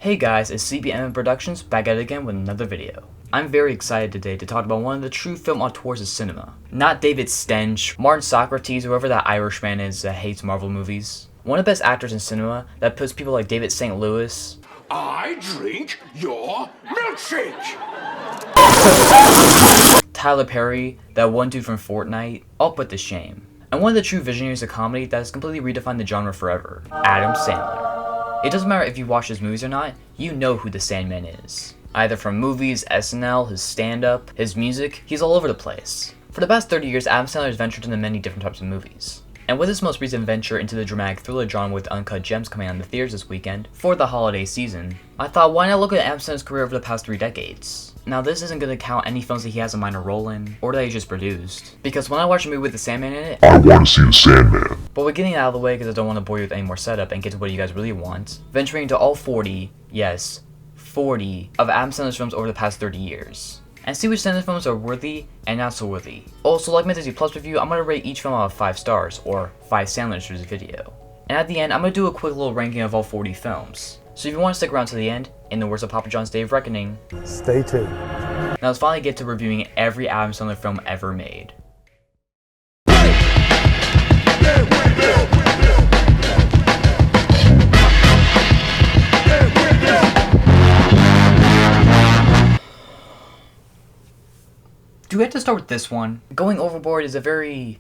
Hey guys, it's CBMF Productions back at it again with another video. I'm very excited today to talk about one of the true film auteurs of cinema. Not David Stench, Martin Socrates, whoever that Irishman is that hates Marvel movies. One of the best actors in cinema that puts people like David St. Louis. I drink your milkshake! Tyler Perry, that one dude from Fortnite, all put to shame. And one of the true visionaries of comedy that has completely redefined the genre forever, Adam Sandler. It doesn't matter if you watch his movies or not, you know who the Sandman is. Either from movies, SNL, his stand-up, his music, he's all over the place. For the past 30 years, Adam Sandler has ventured into many different types of movies. And with his most recent venture into the dramatic thriller genre with Uncut Gems coming out in the theaters this weekend, for the holiday season, I thought why not look at Adam Sandler's career over the past 3 decades. Now this isn't going to count any films that he has a minor role in, or that he just produced. Because when I watch a movie with the Sandman in it, I want to see the Sandman. But we're getting it out of the way because I don't want to bore you with any more setup and get to what you guys really want. Venturing into all 40, yes, 40 of Adam Sandler's films over the past 30 years. And see which Sandler films are worthy and not so worthy. Also, like my Disney Plus review, I'm going to rate each film out of 5 stars, or 5 Sandlers for this video. And at the end, I'm going to do a quick little ranking of all 40 films. So if you want to stick around to the end, in the words of Papa John's Day of Reckoning, stay tuned. Now let's finally get to reviewing every Adam Sandler film ever made. Do we have to start with this one? Going Overboard is a very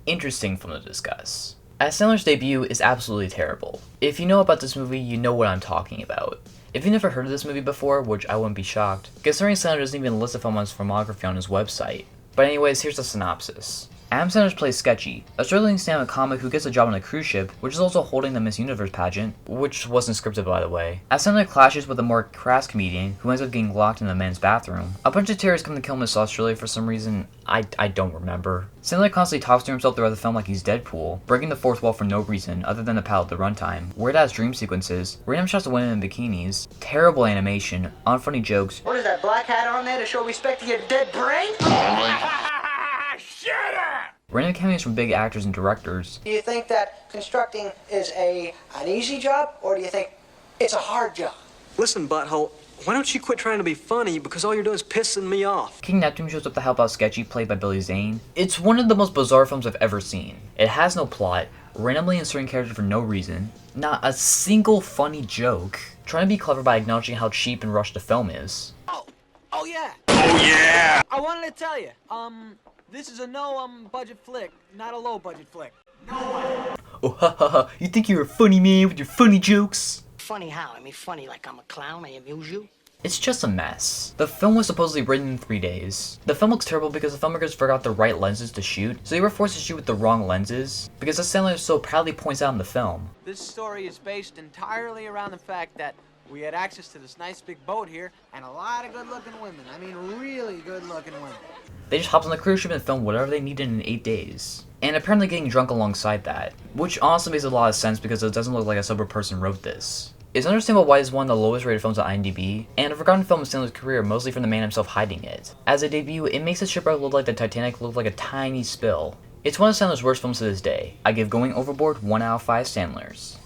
interesting film to discuss. As Sandler's debut is absolutely terrible. If you know about this movie, you know what I'm talking about. If you've never heard of this movie before, which I wouldn't be shocked, considering Sandler doesn't even list the film on his filmography on his website. But anyways, here's the synopsis. Adam Sandler plays Sketchy, a struggling stand-up comic who gets a job on a cruise ship, which is also holding the Miss Universe pageant, which wasn't scripted by the way. As Sandler clashes with a more crass comedian, who ends up getting locked in the men's bathroom, a bunch of terrorists come to kill Miss Australia for some reason I don't remember. Sandler constantly talks to himself throughout the film like he's Deadpool, breaking the fourth wall for no reason other than to pad out the runtime, weird-ass dream sequences, random shots of women in bikinis, terrible animation, unfunny jokes. What is that black hat on there to show respect to your dead brain? Shut up! Random cameos from big actors and directors. Do you think that constructing is an easy job, or do you think it's a hard job? Listen, butthole, why don't you quit trying to be funny, because all you're doing is pissing me off. King Neptune shows up to help out Sketchy, played by Billy Zane. It's one of the most bizarre films I've ever seen. It has no plot, randomly inserting characters for no reason, not a single funny joke, trying to be clever by acknowledging how cheap and rushed the film is. Oh yeah. Oh yeah! I wanted to tell you, this is a budget flick, not a low budget flick. Oh ha ha ha, you think you're a funny man with your funny jokes? Funny how? I mean funny like I'm a clown, I amuse you? It's just a mess. The film was supposedly written in 3 days. The film looks terrible because the filmmakers forgot the right lenses to shoot, so they were forced to shoot with the wrong lenses, because as Sandler so proudly points out in the film. This story is based entirely around the fact that we had access to this nice big boat here, and a lot of good-looking women. I mean, really good-looking women. They just hopped on the cruise ship and filmed whatever they needed in 8 days. And apparently getting drunk alongside that. Which honestly makes a lot of sense because it doesn't look like a sober person wrote this. It's understandable why it's one of the lowest rated films on IMDb, and a forgotten film in Sandler's career mostly from the man himself hiding it. As a debut, it makes the shipwreck look like the Titanic looked like a tiny spill. It's one of Sandler's worst films to this day. I give Going Overboard 1 out of 5 Sandlers.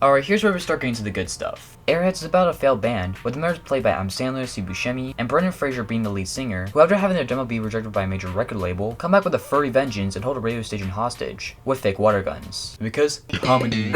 Alright, here's where we start getting to the good stuff. Airheads is about a failed band, with the members played by Adam Sandler, Steve Buscemi, and Brendan Fraser being the lead singer, who after having their demo be rejected by a major record label, come back with a furry vengeance and hold a radio station hostage, with fake water guns. Because comedy.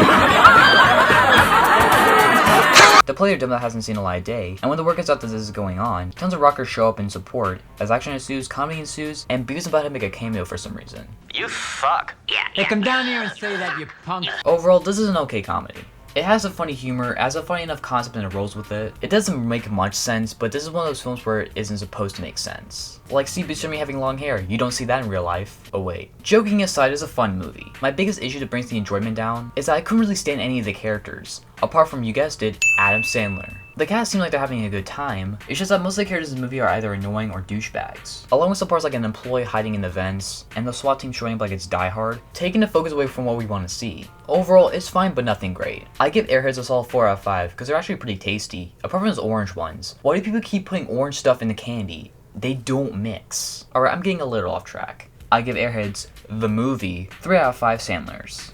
The player demo hasn't seen a light of day, and when the word gets out that this is going on, tons of rockers show up in support, as action ensues, comedy ensues, and Beavis and Butthead make a cameo for some reason. You fuck. Yeah. Hey, come down here and say that, you punk. Overall, this is an okay comedy. It has a funny humor, it has a funny enough concept and it rolls with it. It doesn't make much sense, but this is one of those films where it isn't supposed to make sense. Like Steve Buscemi having long hair, you don't see that in real life. Oh wait. Joking aside, it's a fun movie. My biggest issue that brings the enjoyment down is that I couldn't really stand any of the characters, apart from, you guessed it, Adam Sandler. The cast seem like they're having a good time, it's just that most of the characters in the movie are either annoying or douchebags. Along with some parts like an employee hiding in the vents, and the SWAT team showing up like it's Die Hard, taking the focus away from what we want to see. Overall, it's fine but nothing great. I give Airheads a solid 4 out of 5 because they're actually pretty tasty, apart from those orange ones. Why do people keep putting orange stuff in the candy? They don't mix. Alright, I'm getting a little off track. I give Airheads, the movie, 3 out of 5 Sandlers.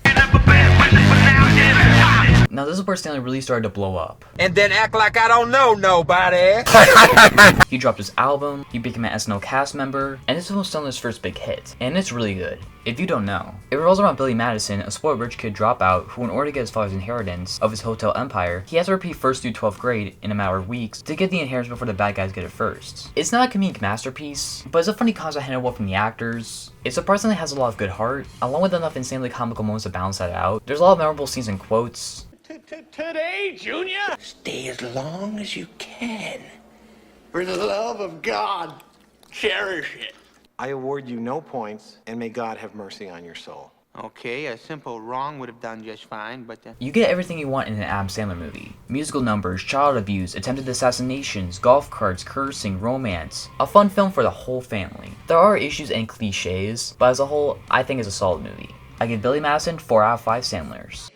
Now this is where Sandler really started to blow up. And then act like I don't know nobody. He dropped his album, he became an SNL cast member, and this was Sandler's first big hit, and it's really good. If you don't know, it revolves around Billy Madison, a spoiled rich kid dropout who, in order to get his father's inheritance of his hotel empire, he has to repeat 1st through 12th grade in a matter of weeks to get the inheritance before the bad guys get it first. It's not a comedic masterpiece, but it's a funny concept handled well from the actors. It surprisingly has a lot of good heart, along with enough insanely comical moments to balance that out. There's a lot of memorable scenes and quotes. Today, Junior? Stay as long as you can. For the love of God, cherish it. I award you no points, and may God have mercy on your soul. Okay, a simple wrong would have done just fine, but... You get everything you want in an Adam Sandler movie. Musical numbers, child abuse, attempted assassinations, golf carts, cursing, romance. A fun film for the whole family. There are issues and cliches, but as a whole, I think it's a solid movie. I give Billy Madison 4 out of 5 Sandlers.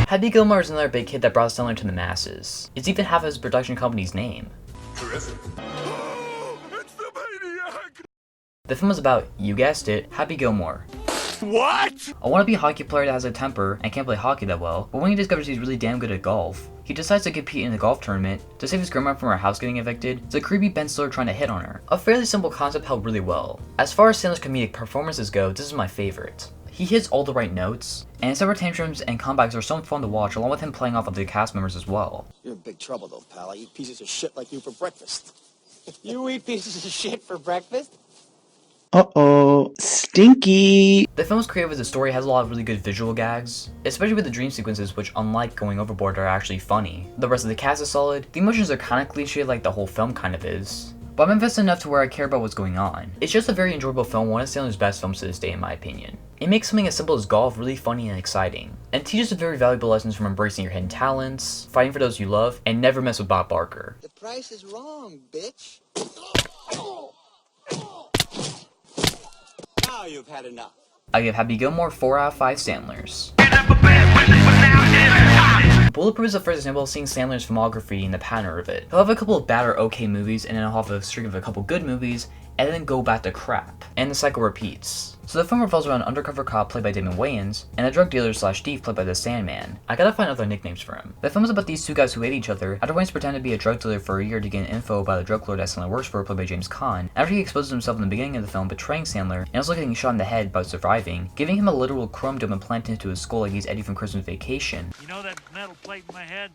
Happy Gilmore is another big hit that brought Sandler to the masses. It's even half of his production company's name. Terrific. It's the maniac! The film is about, you guessed it, Happy Gilmore. What? A wannabe hockey player that has a temper and can't play hockey that well, but when he discovers he's really damn good at golf, he decides to compete in a golf tournament to save his grandma from her house getting evicted. It's a creepy Ben Stiller trying to hit on her. A fairly simple concept held really well. As far as Sandler's comedic performances go, this is my favorite. He hits all the right notes, and his temper tantrums and comebacks are so fun to watch, along with him playing off of the cast members as well. You're in big trouble though, pal. I eat pieces of shit like you for breakfast. You eat pieces of shit for breakfast? Uh-oh, stinky! The film's creative as a story has a lot of really good visual gags, especially with the dream sequences, which unlike Going Overboard are actually funny. The rest of the cast is solid, the emotions are kinda cliche like the whole film kind of is, but I'm invested enough to where I care about what's going on. It's just a very enjoyable film, one of Sandler's best films to this day in my opinion. It makes something as simple as golf really funny and exciting, and teaches very valuable lessons from embracing your hidden talents, fighting for those you love, and never mess with Bob Barker. The price is wrong, bitch. Now you've had enough. I give Happy Gilmore 4 out of 5 Sandlers. Bulletproof is the first example of seeing Sandler's filmography and the pattern of it. He'll have a couple of bad or okay movies, and then he'll have a streak of a couple good movies, and then go back to crap. And the cycle repeats. So the film revolves around an undercover cop played by Damon Wayans, and a drug dealer slash thief played by the Sandman. I gotta find other nicknames for him. The film is about these two guys who hate each other after Wayans pretended to be a drug dealer for a year to gain info about a drug lord that Sandler works for, played by James Caan, after he exposes himself in the beginning of the film betraying Sandler, and also getting shot in the head but surviving, giving him a literal chrome dome implanted into his skull like he's Eddie from Christmas Vacation. You know that metal plate in my head?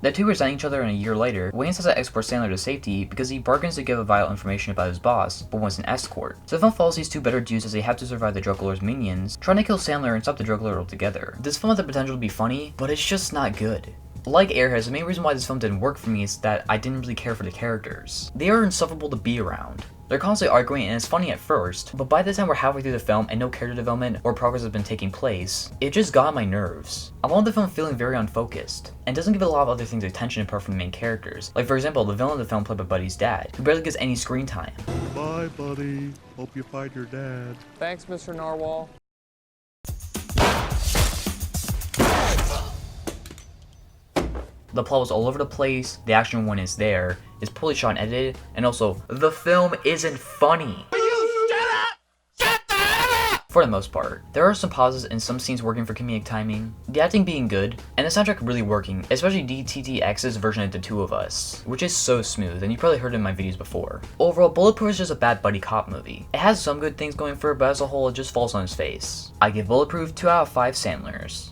The two resent each other, and a year later, Wayans has to escort Sandler to safety because he bargains to give a vital information about his boss, but wants an escort. So the film follows these two better dudes as they have to survive the drug lord's minions, trying to kill Sandler and stop the drug lord altogether. This film has the potential to be funny, but it's just not good. Like Airheads, the main reason why this film didn't work for me is that I didn't really care for the characters. They are insufferable to be around. They're constantly arguing and it's funny at first, but by the time we're halfway through the film and no character development or progress has been taking place, it just got on my nerves. I wanted the film feeling very unfocused, and doesn't give a lot of other things attention apart from the main characters. Like for example, the villain of the film played by Buddy's dad, who barely gets any screen time. Bye, Buddy. Hope you find your dad. Thanks, Mr. Narwhal. The plot was all over the place, the action when it's there, is poorly shot and edited, and also, the film isn't funny. For the most part. There are some pauses and some scenes working for comedic timing, the acting being good, and the soundtrack really working, especially DTTX's version of The Two of Us, which is so smooth, and you probably heard it in my videos before. Overall, Bulletproof is just a bad buddy cop movie. It has some good things going for it, but as a whole, it just falls on its face. I give Bulletproof 2 out of 5 Sandlers.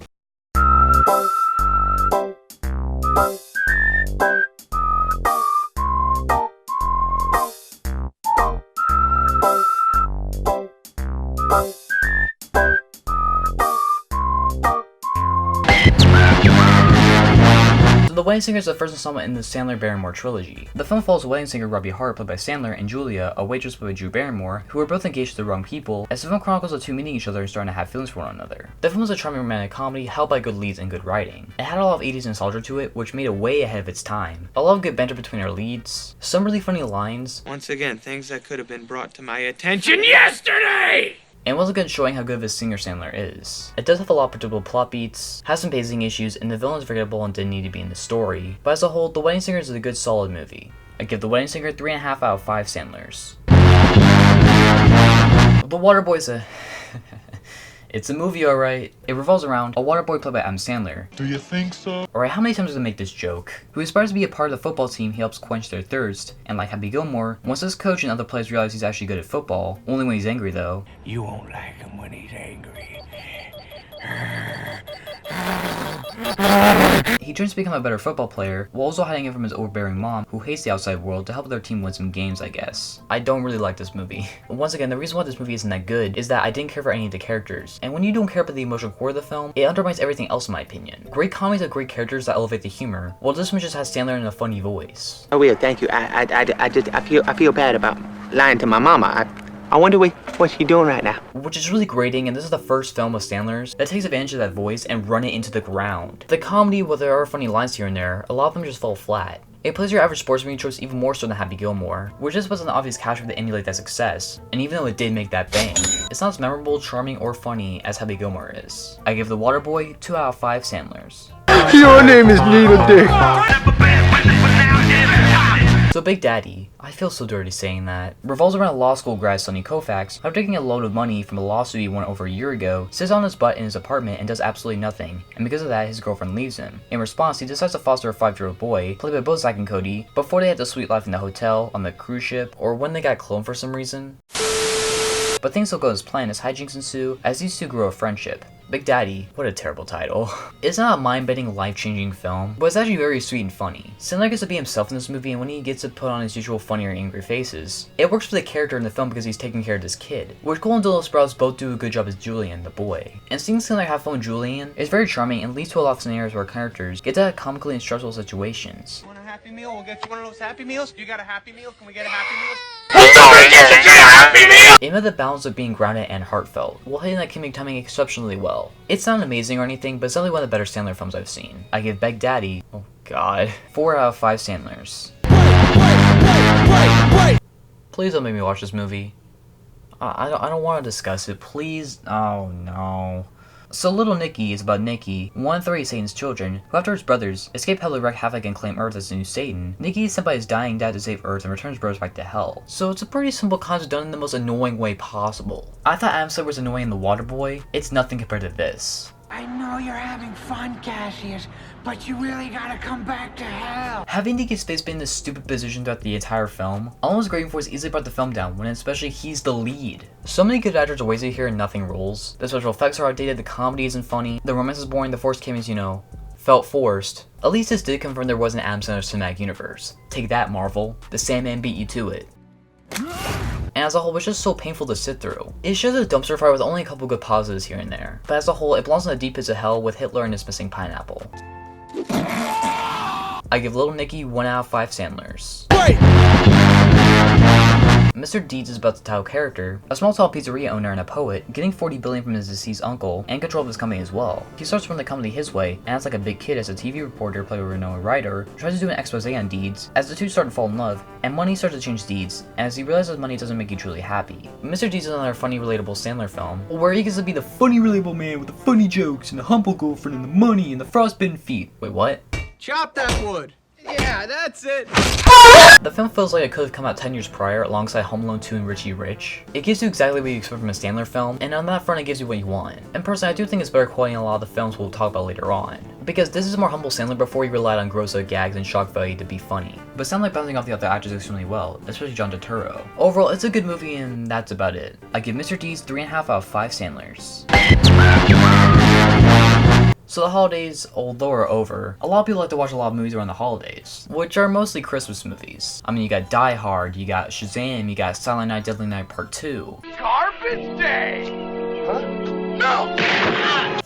The Wedding Singer is the first installment in the Sandler-Barrymore trilogy. The film follows wedding singer Robbie Hart, played by Sandler, and Julia, a waitress played by Drew Barrymore, who are both engaged to the wrong people, as the film chronicles the two meeting each other and starting to have feelings for one another. The film was a charming romantic comedy, held by good leads and good writing. It had a lot of 80s nostalgia to it, which made it way ahead of its time. A lot of good banter between our leads, some really funny lines. Once again, things that could have been brought to my attention yesterday! And was a good showing how good of a singer Sandler is. It does have a lot of predictable plot beats, has some pacing issues, and the villain is forgettable and didn't need to be in the story, but as a whole, The Wedding Singer is a good solid movie. I give The Wedding Singer 3.5 out of 5 Sandlers. The Waterboy's a... It's a movie, alright. It revolves around a water boy played by Adam Sandler. Do you think so? Alright, how many times does I make this joke? Who aspires to be a part of the football team he helps quench their thirst, and like Happy Gilmore, once his coach and other players realize he's actually good at football, only when he's angry though. You won't like him when he's angry. He trains to become a better football player, while also hiding it from his overbearing mom, who hates the outside world, to help their team win some games, I guess. I don't really like this movie. Once again, the reason why this movie isn't that good is that I didn't care for any of the characters, and when you don't care about the emotional core of the film, it undermines everything else in my opinion. Great comedies have great characters that elevate the humor, while this one just has Sandler in a funny voice. Oh, weird, thank you. I feel bad about lying to my mama. I wonder what she's doing right now. Which is really grating, and this is the first film of Sandler's that takes advantage of that voice and run it into the ground. The comedy, while there are funny lines here and there, a lot of them just fall flat. It plays your average sports movie choice even more so than Happy Gilmore, which just wasn't an obvious catch to emulate that success, and even though it did make that bang, it's not as memorable, charming, or funny as Happy Gilmore is. I give The Waterboy 2 out of 5 Sandlers. Your name is Nina Dick. So Big Daddy, I feel so dirty saying that, revolves around a law school grad Sonny Koufax, after taking a load of money from a lawsuit he won over a year ago, sits on his butt in his apartment and does absolutely nothing, and because of that his girlfriend leaves him. In response, he decides to foster a 5-year-old boy, played by both Zach and Cody, before they had the sweet life in the hotel, on the cruise ship, or when they got cloned for some reason. But things don't go as planned as hijinks ensue as these two grow a friendship. Big Daddy, what a terrible title. It's not a mind-bending, life-changing film, but it's actually very sweet and funny. Sandler gets to be himself in this movie, and when he gets to put on his usual funny or angry faces, it works for the character in the film because he's taking care of this kid, which Cole and Dylan Sprouse both do a good job as Julian, the boy. And seeing Sandler have fun with Julian is very charming and leads to a lot of scenarios where characters get to comically and stressful situations. Want a Happy Meal? We'll get you one of those Happy Meals. You got a Happy Meal? Can we get a Happy Meal? It met the balance of being grounded and heartfelt, while hitting that comedic timing exceptionally well. It's not amazing or anything, but it's definitely one of the better Sandler films I've seen. I give Big Daddy, oh god, 4 out of 5 Sandlers. Please don't make me watch this movie. I don't want to discuss it, please. Oh no. So Little Nicky is about Nicky, one of 3 of Satan's children, who after his brothers escape hell to wreak havoc and claim Earth as the new Satan. Nicky is sent by his dying dad to save Earth and returns brothers back to hell. So it's a pretty simple concept done in the most annoying way possible. I thought Adam Sandler was annoying in The Waterboy. It's nothing compared to this. I know you're having fun, Cassius, but you really gotta come back to hell. Having Nicky's face be in this stupid position throughout the entire film, all I was grateful for is easily brought the film down, when especially he's the lead. So many good actors are wasted here and nothing rolls. The special effects are outdated, the comedy isn't funny, the romance is boring, the forced cameos, felt forced. At least this did confirm there was an Adam Sandler cinematic universe. Take that, Marvel. The Sandman beat you to it. And as a whole, it was just so painful to sit through. It shows a dumpster fire with only a couple good positives here and there, but as a whole, it belongs in the deep pits of hell with Hitler and his missing pineapple. I give Little Nicky 1 out of 5 Sandlers. Mr. Deeds is about the title character, a small-town pizzeria owner and a poet, getting $40 billion from his deceased uncle, and control of his company as well. He starts to run the company his way, and acts like a big kid as a TV reporter played by Winona Ryder tries to do an expose on Deeds, as the two start to fall in love, and money starts to change Deeds, and as he realizes money doesn't make you truly happy. Mr. Deeds is another funny, relatable Sandler film, where he gets to be the funny, relatable man with the funny jokes, and the humble girlfriend, and the money, and the frostbitten feet. Wait, what? Chop that wood. Yeah, that's it. The film feels like it could have come out 10 years prior alongside Home Alone 2 and Richie Rich. It gives you exactly what you expect from a Sandler film, and on that front it gives you what you want. And personally, I do think it's better quality than a lot of the films we'll talk about later on. Because this is a more humble Sandler before he relied on gross out gags and shock value to be funny. But Sandler bouncing off the other actors extremely well, especially John Turturro. Overall, it's a good movie and that's about it. I give Mr. Deeds 3.5 out of 5 Sandlers. So the holidays, although are over, a lot of people like to watch a lot of movies around the holidays, which are mostly Christmas movies. I mean, you got Die Hard, you got Shazam, you got Silent Night, Deadly Night Part 2. Garbage Day! Huh? No!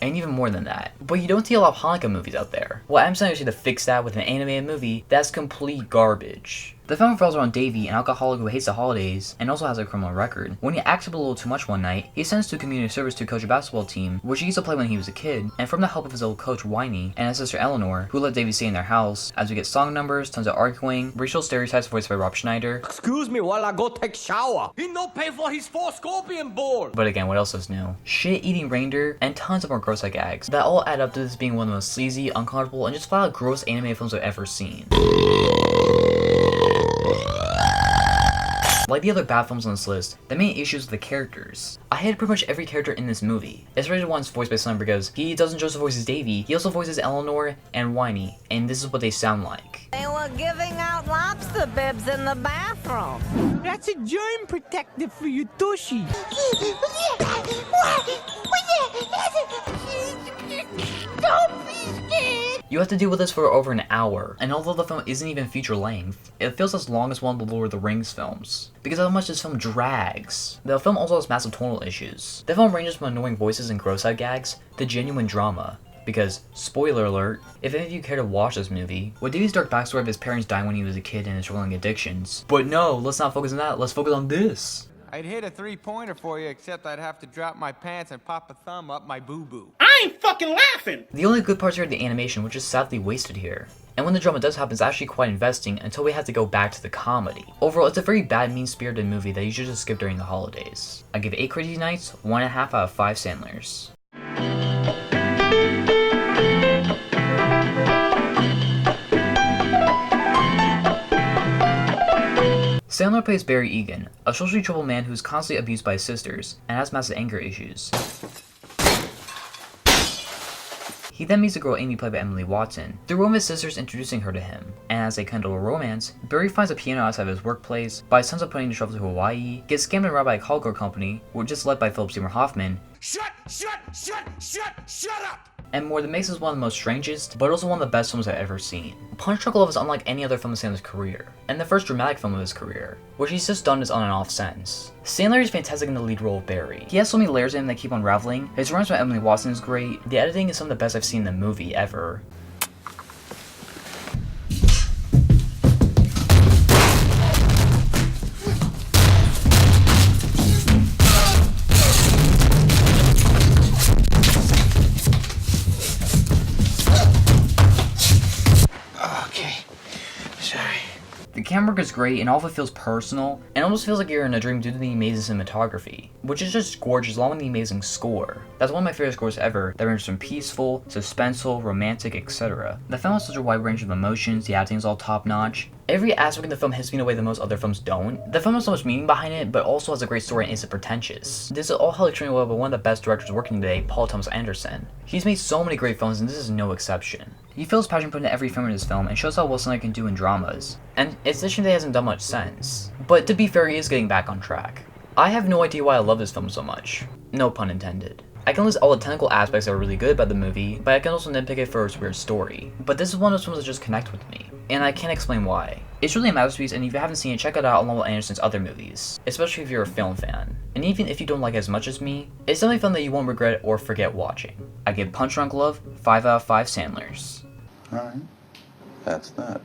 And even more than that. But you don't see a lot of Hanukkah movies out there. Well, I'm saying to fix that with an animated movie that's complete garbage. The film revolves around Davey, an alcoholic who hates the holidays and also has a criminal record. When he acts up a little too much one night, he's sent to community service to coach a basketball team, which he used to play when he was a kid, and from the help of his old coach Whiny and his sister Eleanor, who let Davey stay in their house, as we get song numbers, tons of arguing, racial stereotypes voiced by Rob Schneider. Excuse me while I go take shower. He no pay for his 4 scorpion board. But again, what else is new? Shit-eating reindeer, and tons of more gross out gags that all add up to this being one of the most sleazy, uncomfortable, and just flat out gross anime films I've ever seen. Like the other bad films on this list, the main issue is the characters. I hated pretty much every character in this movie, especially the ones voiced by Sandler because he doesn't just voice Davy, he also voices Eleanor and Whiny, and this is what they sound like. They were giving out lobster bibs in the bathroom. That's a germ protector for your tushy. Don't be scared. You have to deal with this for over an hour, and although the film isn't even feature length, it feels as long as one of the Lord of the Rings films, because of how much this film drags. The film also has massive tonal issues. The film ranges from annoying voices and gross out gags to genuine drama. Because, spoiler alert, if any of you care to watch this movie, with Davy's dark backstory of his parents dying when he was a kid and his struggling addictions. But no, let's not focus on that, let's focus on this. I'd hit a 3-pointer for you, except I'd have to drop my pants and pop a thumb up my boo-boo. I ain't fucking laughing! The only good parts are the animation, which is sadly wasted here. And when the drama does happen, it's actually quite investing until we have to go back to the comedy. Overall, it's a very bad, mean-spirited movie that you should just skip during the holidays. I give 8 Crazy Nights, 1.5 out of 5 Sandlers. Sandler plays Barry Egan, a socially troubled man who is constantly abused by his sisters and has massive anger issues. He then meets a girl Amy played by Emily Watson, through one of his sisters introducing her to him, and as they kindle a romance, Barry finds a piano outside of his workplace, buys tons of money to travel to Hawaii, gets scammed and robbed by a call girl company, which is led by Philip Seymour Hoffman, Shut up! and more that makes this one of the most strangest, but also one of the best films I've ever seen. Punch Drunk Love is unlike any other film in Sandler's career, and the first dramatic film of his career, which he's just done his on and off since. Sandler is fantastic in the lead role of Barry. He has so many layers in him that keep unraveling, his romance with Emily Watson is great, the editing is some of the best I've seen in the movie ever. The camera work is great and all of it feels personal, and almost feels like you're in a dream due to the amazing cinematography, which is just gorgeous along with the amazing score. That's one of my favorite scores ever that ranges from peaceful, suspenseful, romantic, etc. The film has such a wide range of emotions, the acting is all top notch. Every aspect in the film hits me in a way that most other films don't. The film has so much meaning behind it, but also has a great story and isn't pretentious. This is all held extremely well by one of the best directors working today, Paul Thomas Anderson. He's made so many great films and this is no exception. He feels passion put into every film in his film and shows how well Sandler can do in dramas. And it's a shame that he hasn't done much since. But to be fair, he is getting back on track. I have no idea why I love this film so much. No pun intended. I can list all the technical aspects that are really good about the movie, but I can also nitpick it for its weird story. But this is one of those films that just connect with me, and I can't explain why. It's really a masterpiece, and if you haven't seen it, check it out along with Anderson's other movies, especially if you're a film fan. And even if you don't like it as much as me, it's definitely fun that you won't regret or forget watching. I give Punch Drunk Love 5 out of 5 Sandlers. Alright, that's that.